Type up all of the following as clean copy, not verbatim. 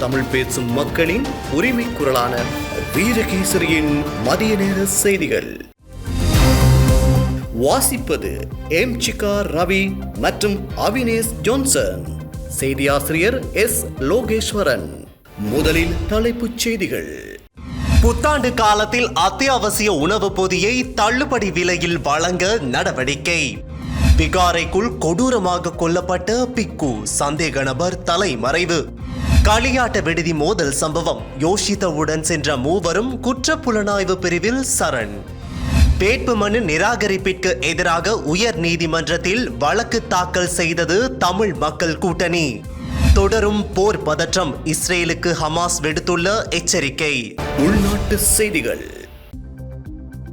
தமிழ் பேசும் மக்களின் உரிமை குரலான வீரகேசரியின் மதிய நேர செய்திகள் வாசிப்பது எம்.சிகா ரவி மற்றும் அவினேஷ் ஜோன்சன். செய்தியாசிரியர் எஸ். லோகேஸ்வரன். முதலில் தலைப்புச் செய்திகள். புத்தாண்டு காலத்தில் அத்தியாவசிய உணவு பொதியை தள்ளுபடி விலையில் வழங்க நடவடிக்கை. பிகாரைக்குள் கொடூரமாக கொல்லப்பட்ட பிக்கு, சந்தேக நபர் தலைமறைவு. களியாட்ட விடுதி மோதல் சம்பவம், யோஷிதவுடன் சென்ற மூவரும் குற்றப்புலனாய்வு பிரிவில் சரண். வேட்புமனு நிராகரிப்பிற்கு எதிராக உயர் நீதிமன்றத்தில் வழக்கு தாக்கல் செய்தது தமிழ் மக்கள் கூட்டணி. தொடரும் போர் பதற்றம், இஸ்ரேலுக்கு ஹமாஸ் விடுத்துள்ள எச்சரிக்கை. உள்நாட்டு செய்திகள்.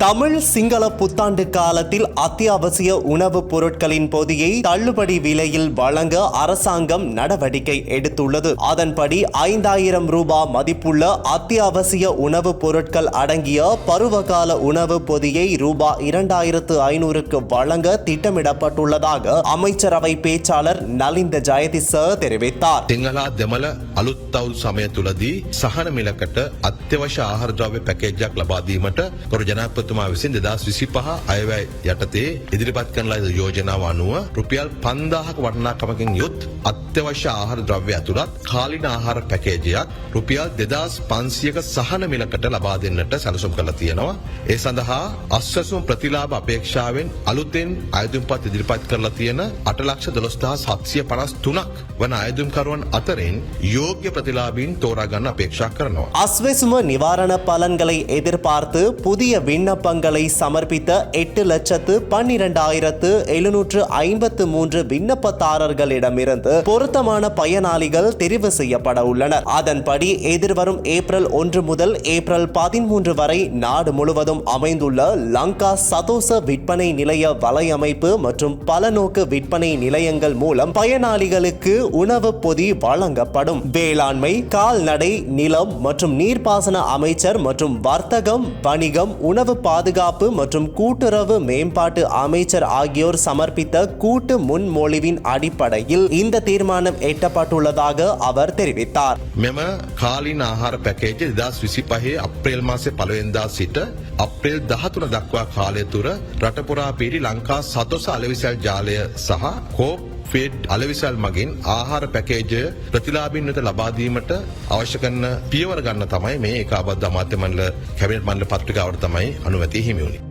தமிழ் சிங்கள புத்தாண்டு காலத்தில் அத்தியாவசிய உணவுப் பொருட்களின் பொதியை தள்ளுபடி விலையில் வழங்க அரசாங்கம் நடவடிக்கை எடுத்துள்ளது. அதன்படி 5000 ரூபாய் மதிப்புள்ள அத்தியாவசிய உணவுப் பொருட்கள் அடங்கிய பருவகால உணவு பொதியை ரூபாய் 2500க்கு வழங்க திட்டமிடப்பட்டுள்ளதாக அமைச்சரவை பேச்சாளர் நலிந்த ஜெயதிச தெரிவித்தார். සිංහලා දෙමළ අලුත් අවුරුදු සමය තුලදී සහන මිලකට අත්‍යවශ්‍ය ආහාර ද්‍රව්‍ය පැකේජයක් ලබා දීමට ගරු ජනාධිපතිතුමා විසින් 2025 අයවැය යටතේ ඉදිරිපත් කරන ලද යෝජනාව අනුව රුපියල් 5000ක වටිනාකමකින් යුත් අත්‍යවශ්‍ය ආහාර ද්‍රව්‍ය ඇතුළත් කාලින ආහාර පැකේජයක් රුපියල් 2500ක සහන මිලකට ලබා දෙන්නට සැලසුම් කරලා තියෙනවා. ඒ සඳහා අස්වැසුම් ප්‍රතිලාභ අපේක්ෂාවෙන් අලුතෙන් අයදුම්පත් ඉදිරිපත් කරලා තියෙන 8,12,753ක් වන අයදුම්කරුවන් අතරින් யோகிய பிரதிலாபின் தோராகන්න අපේක්ෂා කරනවා. அஸ்வசும நிவாரண பலன்களை எதிர்பார்த்து புதிய விண்ணப்பங்களை சமர்ப்பித்த 8,12,753 விண்ணப்பதாரர்களிடமிருந்து பொருத்தமான பயனாளிகள் தெரிவு செய்யப்பட உள்ளனர். அதன்படி எதிர்வரும் ஏப்ரல் 1 முதல் ஏப்ரல் 13 வரை நாடு முழுவதும் அமைந்துள்ள லங்கா சதோச விற்பனை நிலைய வலையமைப்பு மற்றும் பலநோக்கு விற்பனை நிலையங்கள் மூலம் பயனாளிகளுக்கு உணவு பொதி வழங்கப்படும். வேளாண்மை, கால்நடை, நிலம் மற்றும் நீர்ப்பாசன அமைச்சர் மற்றும் வர்த்தகம், வணிகம், உணவு பாதுகாப்பு மற்றும் கூட்டுறவு மேம்பாட்டு அமைச்சர் ஆகியோர் சமர்ப்பித்த கூட்டு முன்மொழிவின் அடிப்படையில் இந்த தீர்மானம் எட்டப்பட்டுள்ளதாக அவர் தெரிவித்தார். මෙම කාලින ආහාර පැකේජ 2025 අප්‍රේල් මාසේ 1 වෙනිදා සිට අප්‍රේල් 13 දක්වා කාලය තුර රට පුරා පිරි ලංකා සතොස අලෙවිසල් ජාලය සහ කෝප් ෆීඩ් අලෙවිසල් මගින් ආහාර පැකේජය ප්‍රතිලාභීන් වෙත ලබා දීමට අවශ්‍ය කරන පියවර ගන්න තමයි මේ ඒකාබද්ධ අමාත්‍ය මණ්ඩල කැබිනට් මණ්ඩල පත්‍රිකාවට තමයි අනුමැතිය හිමි වුණේ.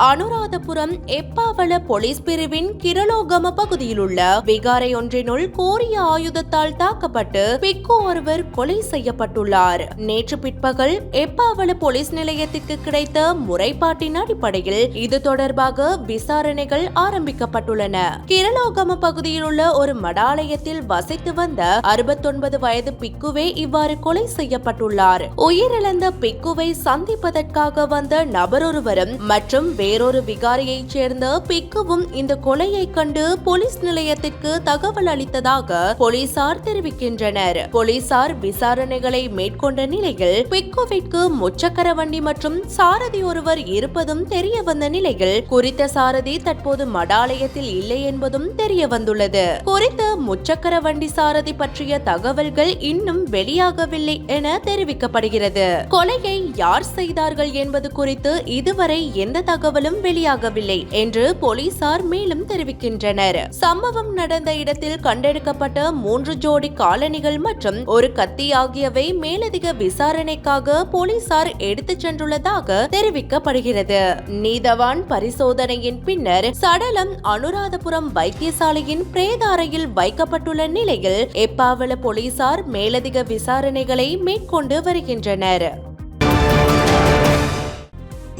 அனுராதபுரம் எப்பாவள போலீஸ் பிரிவின் கிரலோகம பகுதியில் உள்ள விகாரை ஒன்றினுள் கோரிய ஆயுதத்தால் தாக்கப்பட்டு பிக்கு ஒருவர் கொலை செய்யப்பட்டுள்ளார். நேற்று பிற்பகல் எப்பாவள போலீஸ் நிலையத்திற்கு கிடைத்த முறைப்பாட்டின் அடிப்படையில் இது தொடர்பாக விசாரணைகள் ஆரம்பிக்கப்பட்டுள்ளன. கிரலோகம பகுதியில் உள்ள ஒரு மடாலயத்தில் வசித்து வந்த 69 வயது பிக்குவே இவ்வாறு கொலை செய்யப்பட்டுள்ளார். உயிரிழந்த பிக்குவை சந்திப்பதற்காக வந்த நபரொருவரும் மற்றும் வேறொரு விகாரியைச் சேர்ந்த பிக்குவும் இந்த கொலையை கண்டு போலீஸ் நிலையத்திற்கு தகவல் அளித்ததாக போலீசார் தெரிவிக்கின்றனர். போலீசார் விசாரணைகளை மேற்கொண்ட நிலையில் பிக்குவிற்கு முச்சக்கர வண்டி மற்றும் சாரதி ஒருவர் இருப்பதும் தெரிய வந்த நிலையில் குறித்த சாரதி தற்போது மடாலயத்தில் இல்லை என்பதும் தெரிய வந்துள்ளது. குறித்த முச்சக்கர வண்டி சாரதி பற்றிய தகவல்கள் இன்னும் வெளியாகவில்லை என தெரிவிக்கப்படுகிறது. கொலையை யார் செய்தார்கள் என்பது குறித்து இதுவரை எந்த தகவலும் வெளியாகவில்லை என்று போலீசார் மேலும் தெரிவிக்கின்றனர். சம்பவம் நடந்த இடத்தில் கண்டெடுக்கப்பட்ட 3 ஜோடி காலணிகள் மற்றும் ஒரு கத்தி ஆகியவை மேலதிக விசாரணைக்காக போலீசார் எடுத்துச் சென்றுள்ளதாக தெரிவிக்கப்படுகிறது. நீதவான் பரிசோதனையின் பின்னர் சடலம் அனுராதபுரம் வைத்தியசாலையின் பிரேத அறையில் வைக்கப்பட்டுள்ள நிலையில் எப்பாவள போலீசார் மேலதிக விசாரணைகளை மேற்கொண்டு வருகின்றனர்.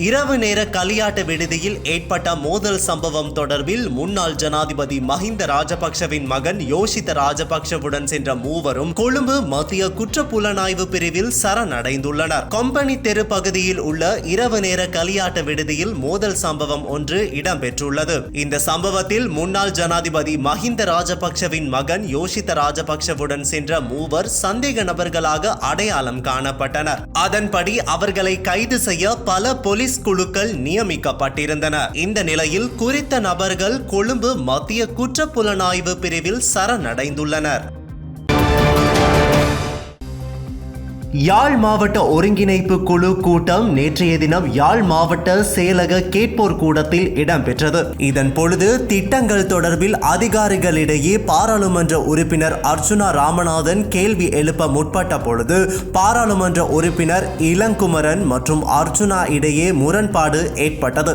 இரவு நேர களியாட்ட விடுதியில் ஏற்பட்ட மோதல் சம்பவம் தொடர்பில் முன்னாள் ஜனாதிபதி மஹிந்த ராஜபக்ஷவின் மகன் யோஷித ராஜபக்ஷவுடன் சென்ற மூவரும் கொழும்பு மத்திய குற்றப்புலனாய்வு பிரிவில் சரணடைந்துள்ளனர். கம்பெனி தெரு பகுதியில் உள்ள இரவு நேர களியாட்ட விடுதியில் மோதல் சம்பவம் ஒன்று இடம்பெற்றுள்ளது. இந்த சம்பவத்தில் முன்னாள் ஜனாதிபதி மஹிந்த ராஜபக்ஷவின் மகன் யோஷித ராஜபக்ஷவுடன் சென்ற மூவர் சந்தேக நபர்களாக அடையாளம் காணப்பட்டனர். அதன்படி அவர்களை கைது செய்ய பல போலீஸ் போலீஸ் குழுக்கள் நியமிக்கப்பட்டிருந்தன. இந்த நிலையில் குறித்த நபர்கள் கொழும்பு மத்திய குற்றப்புலனாய்வு பிரிவில் சரணடைந்துள்ளனர். யாழ் மாவட்ட ஒருங்கிணைப்பு குழு கூட்டம் நேற்றைய தினம் யாழ் மாவட்ட செயலக கேட்போர் கூடத்தில் இடம்பெற்றது. இதன் பொழுது திட்டங்கள் தொடர்பில் அதிகாரிகளிடையே பாராளுமன்ற உறுப்பினர் அர்ச்சுனா ராமநாதன் கேள்வி எழுப்ப முற்பட்ட பொழுது பாராளுமன்ற உறுப்பினர் இளங்குமரன் மற்றும் அர்ச்சுனா இடையே முரண்பாடு ஏற்பட்டது.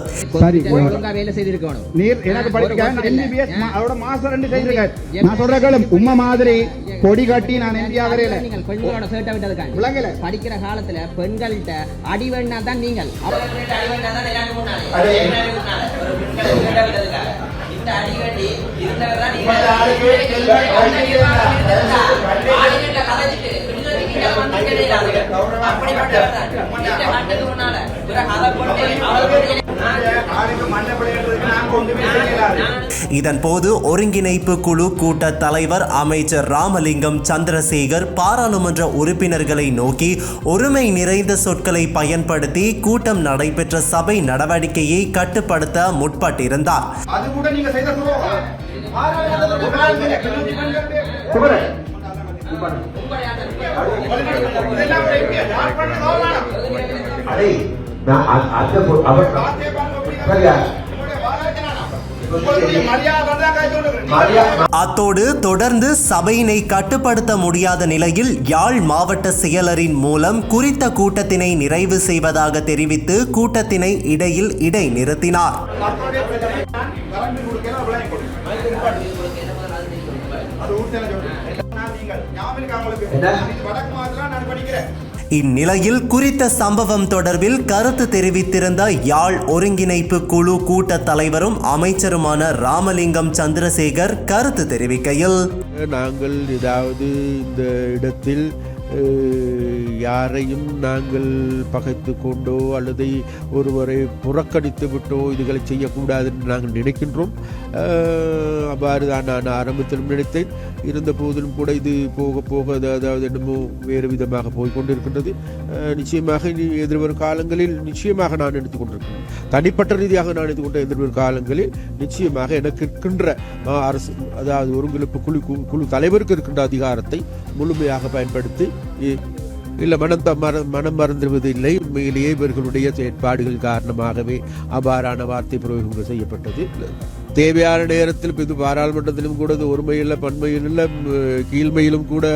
படிக்கிற காலத்துல பெண்கள்கிட்ட அடிவண்ணா தான் நீங்கள் இதன் போது ஒருங்கிணைப்பு குழு கூட்ட தலைவர் அமைச்சர் ராமலிங்கம் சந்திரசேகர் பாராளுமன்ற உறுப்பினர்களை நோக்கி ஒருமை நிறைந்த சொற்களை பயன்படுத்தி கூட்டம் நடைபெற்ற சபை நடவடிக்கையை கட்டுப்படுத்த முற்பட்டிருந்தார். அத்தோடு தொடர்ந்து சபையினை கட்டுப்படுத்த முடியாத நிலையில் யாழ் மாவட்ட செயலரின் மூலம் குறித்த கூட்டத்தினை நிறைவு செய்வதாக தெரிவித்து கூட்டத்தினை இடையில் இடைநிறுத்தினார். இந்நிலையில் குறித்த சம்பவம் தொடர்பில் கருத்து தெரிவித்திருந்த யாழ் ஒருங்கிணைப்பு குழு கூட்ட தலைவரும் அமைச்சருமான ராமலிங்கம் சந்திரசேகர் கருத்து தெரிவிக்கையில், நாங்கள் ஏதாவது இந்த இடத்தில் யாரையும் நாங்கள் பகைத்து கொண்டோ அல்லது ஒருவரை புறக்கணித்து விட்டோ இதுகளை செய்யக்கூடாது என்று நாங்கள் நினைக்கின்றோம். அவ்வாறு தான் நான் ஆரம்பத்திலும் நினைத்தேன். இருந்த போதிலும் கூட இது போக போக அதாவது என்னமோ வேறு விதமாக போய்கொண்டிருக்கின்றது. நிச்சயமாக எதிர்வரும் காலங்களில் நிச்சயமாக நான் எடுத்துக் கொண்டிருக்கிறேன். தனிப்பட்ட ரீதியாக நான் எடுத்துக்கொண்ட எதிர்வரும் காலங்களில் நிச்சயமாக எனக்கு இருக்கின்ற அரசு அதாவது ஒருங்கிணைப்பு குழு தலைவருக்கு இருக்கின்ற அதிகாரத்தை முழுமையாக பயன்படுத்தி இல்லை மனம் மறந்துவிடுவதில்லை. உண்மையிலேயே இவர்களுடைய செயற்பாடுகள் காரணமாகவே அவ்வாறான வார்த்தை பிரயோகங்கள் செய்யப்பட்டது. தேவையான நேரத்தில் இது பாராளுமன்றத்திலும் கூட ஒருமையில் பன்மையில் கீழ்மையிலும் கூட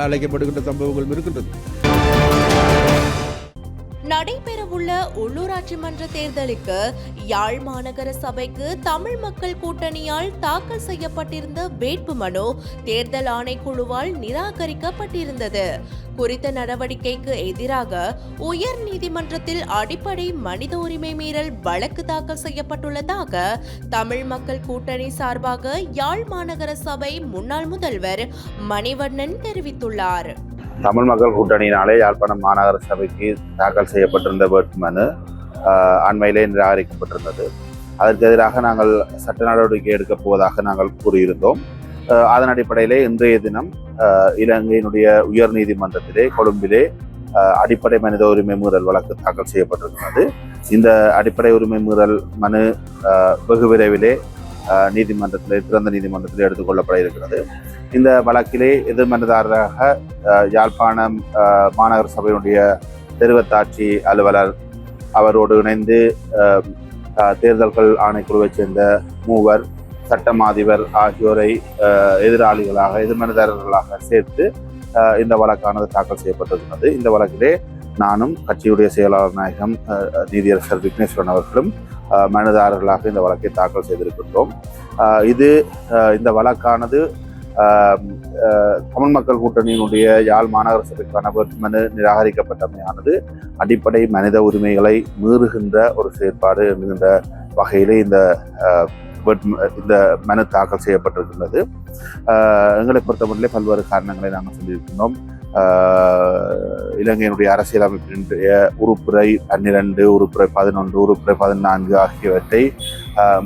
அழைக்கப்படுகின்ற சம்பவங்களும் இருக்கின்றது. நடைபெறவுள்ள உள்ளூராட்சி மன்ற தேர்தலுக்கு யாழ் மாநகர சபைக்கு தமிழ் மக்கள் கூட்டணியால் தாக்கல் செய்யப்பட்டிருந்த வேட்புமனு தேர்தல் ஆணைக்குழுவால் நிராகரிக்கப்பட்டிருந்தது. குறித்த நடவடிக்கைக்கு எதிராக உயர் நீதிமன்றத்தில் அடிப்படை மனித உரிமை மீறல் வழக்கு தாக்கல் செய்யப்பட்டுள்ளதாக தமிழ் மக்கள் கூட்டணி சார்பாக யாழ் மாநகர சபை முன்னாள் முதல்வர் மணிவண்ணன் தெரிவித்துள்ளார். தமிழ் மக்கள் கூட்டணியினாலே யாழ்ப்பாணம் மாநகர சபைக்கு தாக்கல் செய்யப்பட்டிருந்த வேட்புமனு அண்மையிலே நிராகரிக்கப்பட்டிருந்தது. அதற்கு எதிராக நாங்கள் சட்ட நடவடிக்கை எடுக்கப் போவதாக நாங்கள் கூறியிருந்தோம். அதன் அடிப்படையிலே இன்றைய தினம் இலங்கையினுடைய உயர் நீதிமன்றத்திலே கொழும்பிலே அடிப்படை மனித உரிமை மீறல் வழக்கு தாக்கல் செய்யப்பட்டிருக்கிறது. இந்த அடிப்படை உரிமை மீறல் மனு வெகு விரைவிலே திறந்த நீதிமன்றத்திலே எடுத்துக்கொள்ளப்பட இருக்கிறது. இந்த வழக்கிலே எதிர்மனுதாரராக யாழ்ப்பாணம் மாநகர சபையினுடைய தெரிவத்தாட்சி அலுவலர் அவரோடு இணைந்து தேர்தல்கள் ஆணைக்குழுவைச் சேர்ந்த மூவர், சட்டமாதிபர் ஆகியோரை எதிர்மனுதாரர்களாக சேர்த்து இந்த வழக்கானது தாக்கல் செய்யப்பட்டிருக்கிறது. இந்த வழக்கிலே நானும் கட்சியுடைய செயலாளர் நாயகம் நீதியரசர் விக்னேஸ்வரன் அவர்களும் மனுதாரர்களாக இந்த வழக்கை தாக்கல் செய்திருக்கின்றோம். இந்த வழக்கானது தமிழ் மக்கள் கூட்டணியினுடைய யாழ் மாநகர சபைக்கான வேட்புமனு நிராகரிக்கப்பட்டமையானது அடிப்படை மனித உரிமைகளை மீறுகின்ற ஒரு செயற்பாடு என்கின்ற வகையிலே இந்த மனு தாக்கல் செய்யப்பட்டிருக்கின்றது. எங்களை பொறுத்தமட்டிலே பல்வேறு காரணங்களை நாங்கள் சொல்லியிருக்கின்றோம். இலங்கையினுடைய அரசியலமைப்பினுடைய உறுப்புரை 12, உறுப்புரை 11, உறுப்புரை 14 ஆகியவற்றை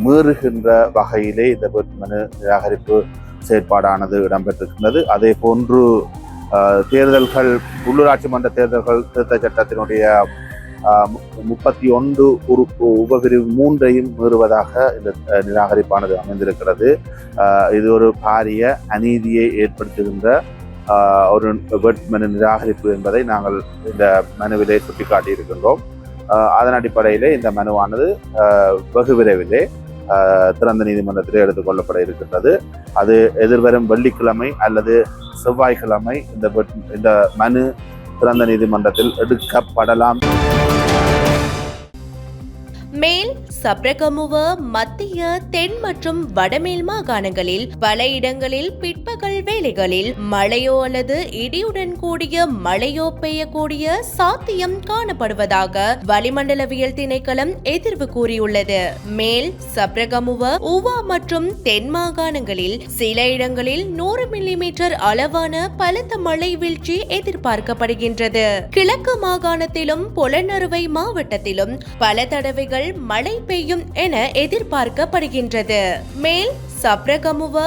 மீறுகின்ற வகையிலே இந்த வேட்புமனு நிராகரிப்பு செயற்பாடானது இடம்பெற்றிருக்கின்றது. அதே போன்று தேர்தல்கள் உள்ளூராட்சி மன்ற தேர்தல்கள் திருத்த சட்டத்தினுடைய 31 உபபிரிவு 3ஐயும் மீறுவதாக இந்த நிராகரிப்பானது அமைந்திருக்கிறது. இது ஒரு பாரிய அநீதியை ஏற்படுத்துகின்ற ஒரு வேட்புமனு நிராகரிப்பு என்பதை நாங்கள் இந்த மனுவிலே சுட்டிக்காட்டியிருக்கின்றோம். அதன் அடிப்படையிலே இந்த மனுவானது வெகு விரைவிலே திறந்த நீதிமன்றத்திலே எடுத்துக்கொள்ளப்பட இருக்கின்றது. அது எதிர்வரும் வெள்ளிக்கிழமை அல்லது செவ்வாய்க்கிழமை இந்த மனு திறந்த நீதிமன்றத்தில் எடுக்கப்படலாம். மேல் சப்ரகமுவ மத்திய தென் மற்றும் வடமேல் மாகாணங்களில் பல இடங்களில் பிற்பகல் வேளைகளில் மழையோ அல்லது இடியுடன் கூடிய மழையோ பெய்யக்கூடிய சாத்தியம் காணப்படுவதாக வளிமண்டலவியல் திணைக்களம் எதிர்வு கூறியுள்ளது. மேல் சப்ரகமுவ உவா மற்றும் தென் மாகாணங்களில் சில இடங்களில் 100 மில்லிமீட்டர் அளவான பலத்த மழை வீழ்ச்சி எதிர்பார்க்கப்படுகின்றது. கிழக்கு மாகாணத்திலும் பொலனறுவை மாவட்டத்திலும் பல தடவைகள் மழை பெய்யும் என எதிர்பார்க்கப்படுகின்றது. மேல் சப்ரகமுவ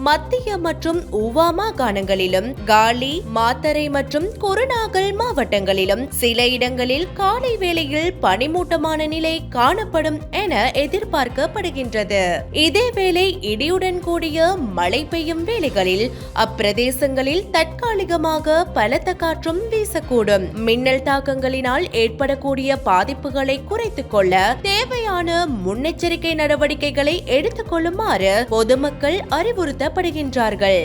மத்திய மற்றும் ஊவா மாகாணங்களிலும் காலி மாத்தரை மற்றும் குருநாகல் மாவட்டங்களிலும் சில இடங்களில் காலை வேளையில் பனிமூட்டமான நிலை காணப்படும் என எதிர்பார்க்கப்படுகின்றது. இதேவேளை இடியுடன் கூடிய மழை பெய்யும் வேளைகளில் அப்பிரதேசங்களில் தற்காலிகமாக பலத்த காற்றும் வீசக்கூடும். மின்னல் தாக்கங்களினால் ஏற்படக்கூடிய பாதிப்புகளை குறைத்துக் கொள்ள தேவையான முன்னெச்சரிக்கை நடவடிக்கைகளை எடுத்துக் கொள்ளுமாறு பொதுமக்கள் அறிவுறுத்தப்படுகின்றார்கள்.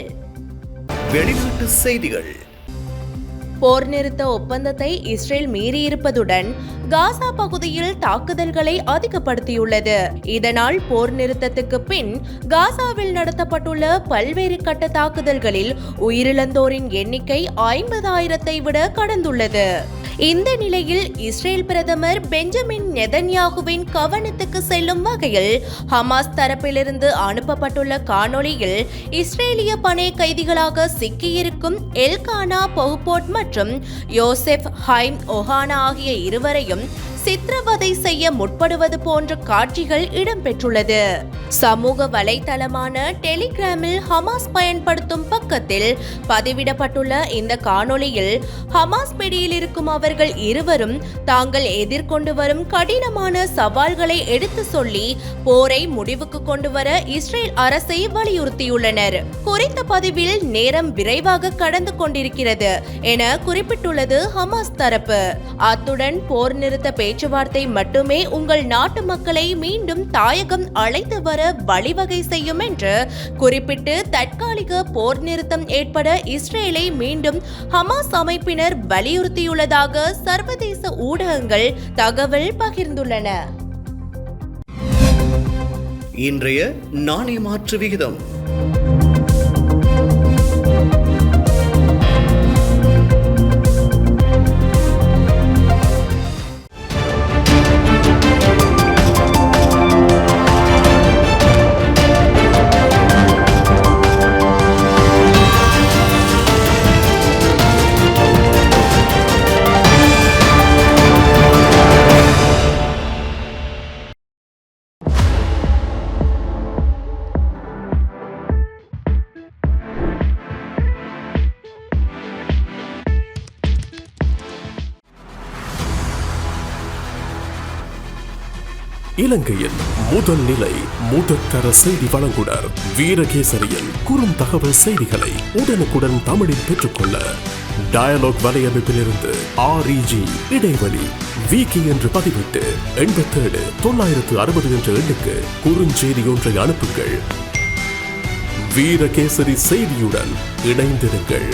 வெளிநாட்டு செய்திகள். போர் நிறுத்த ஒப்பந்தத்தை இஸ்ரேல் மீறியிருப்பதுடன் காசா பகுதியில் தாக்குதல்களை அதிகப்படுத்தியுள்ளது. இதனால் போர் நிறுத்தத்துக்கு பின் காசாவில் நடத்தப்பட்டுள்ள பல்வேறு கட்ட தாக்குதல்களில் உயிரிழந்தோரின் எண்ணிக்கை 50,000-ஐ விட கடந்துள்ளது. இந்த நிலையில் இஸ்ரேல் பிரதமர் பெஞ்சமின் நெதன்யாகுவின் கவனத்துக்கு செல்லும் வகையில் ஹமாஸ் தரப்பிலிருந்து அனுப்பப்பட்டுள்ள காணொளியில் இஸ்ரேலிய பணை கைதிகளாக சிக்கியிருக்கும் எல்கானா பொஹ்போட் மற்றும் யோசெப் ஹைம் ஒஹானா ஆகிய இருவரையும் சித்திரவதை செய்ய முற்படுவது போன்ற காட்சிகள் இடம்பெற்றுள்ளது. சமூக வலைதளமான டெலிகிராமில் ஹமாஸ் பயன்படுத்தும் பக்கத்தில் பதிவிடப்பட்டுள்ள இந்த காணொளியில் ஹமாஸ் பிடியில் இருக்கும் அவர்கள் இருவரும் தாங்கள் எதிர்கொண்டு வரும் கடினமான சவால்களை எடுத்து சொல்லி போரை முடிவுக்கு கொண்டு வர இஸ்ரேல் அரசை வலியுறுத்தியுள்ளனர். குறித்த பதிவில் நேரம் விரைவாக கடந்து கொண்டிருக்கிறது என குறிப்பிட்டுள்ளது ஹமாஸ் தரப்பு. அத்துடன் போர் நிறுத்த பேச்சுவார்த்தை மட்டுமே உங்கள் நாட்டு மக்களை மீண்டும் தாயகம் அழைத்து வர வழிவகை செய்யும் என்று குறிப்பிட்டு தற்காலிக போர் நிறுத்தம் ஏற்பட இஸ்ரேலை மீண்டும் ஹமாஸ் அமைப்பினர் வலியுறுத்தியுள்ளதாக சர்வதேச ஊடகங்கள் தகவல் பகிர்ந்துள்ளன. இன்றைய நாணய மாற்று விகிதம். இலங்கையின் முதல் நிலை முதற்கர செய்தி வழங்குனர் வீரகேசரியின் குறுந்தகவல் செய்திகளை உடனுக்குடன் தமிழில் பெற்றுக்கொள்ள டயலாக் வலையமைப்பிலிருந்து REG இடைவெளி வீக்கி என்று பதிவிட்டு 87 960 என்ற எண்ணுக்கு குறுஞ்செய்தி ஒன்றை அனுப்புங்கள். வீரகேசரி செய்தியுடன் இணைந்திருங்கள்.